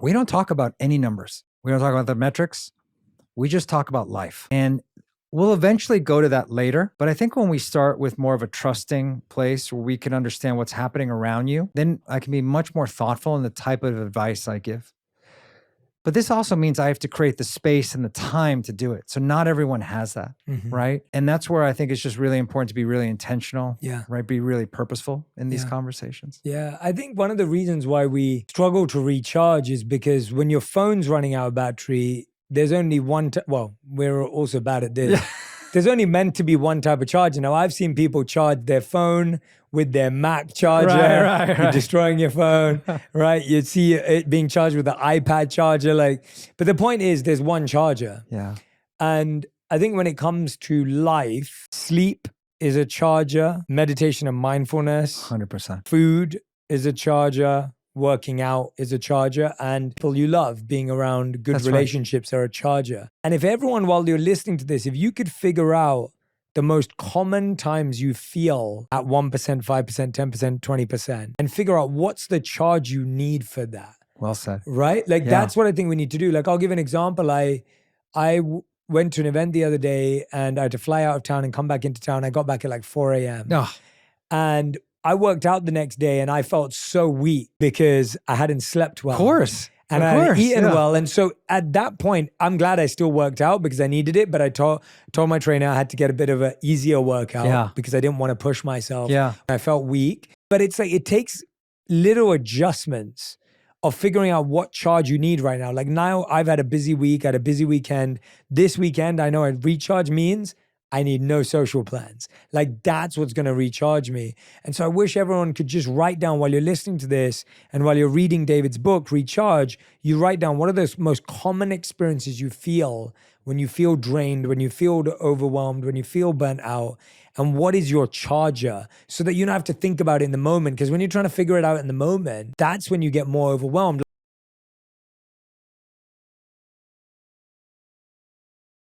We don't talk about any numbers. We don't talk about the metrics. We just talk about life. And we'll eventually go to that later. But I think when we start with more of a trusting place where we can understand what's happening around you, then I can be much more thoughtful in the type of advice I give. But this also means I have to create the space and the time to do it. So not everyone has that, right? And that's where I think it's just really important to be really intentional, right? Be really purposeful in these conversations. Yeah, I think one of the reasons why we struggle to recharge is because when your phone's running out of battery, there's only one, well, we're also bad at this. There's only meant to be one type of charger. Now, I've seen people charge their phone with their Mac charger. Right. You're destroying your phone, right? You'd see it being charged with the iPad charger. But the point is there's one charger. Yeah. And I think when it comes to life, sleep is a charger, meditation and mindfulness. 100%. Food is a charger. Working out is a charger, and people you love, being around good relationships are a charger. And if everyone, while you're listening to this, if you could figure out the most common times you feel at 1%, 5%, 10%, 20%, and figure out what's the charge you need for that. Well said. Right? That's what I think we need to do. I'll give an example. I went to an event the other day and I had to fly out of town and come back into town. I got back at 4 a.m. And I worked out the next day and I felt so weak because I hadn't slept well. Of course. And I hadn't eaten well. And so at that point, I'm glad I still worked out because I needed it. But I told my trainer I had to get a bit of an easier workout because I didn't want to push myself. I felt weak. But it's it takes little adjustments of figuring out what charge you need right now. Now I've had a busy week, I had a busy weekend. This weekend, I know a recharge means I need no social plans. That's what's going to recharge me. And so I wish everyone could just write down while you're listening to this and while you're reading David's book, Recharge, you write down what are those most common experiences you feel when you feel drained, when you feel overwhelmed, when you feel burnt out, and what is your charger so that you don't have to think about it in the moment. Because when you're trying to figure it out in the moment, that's when you get more overwhelmed.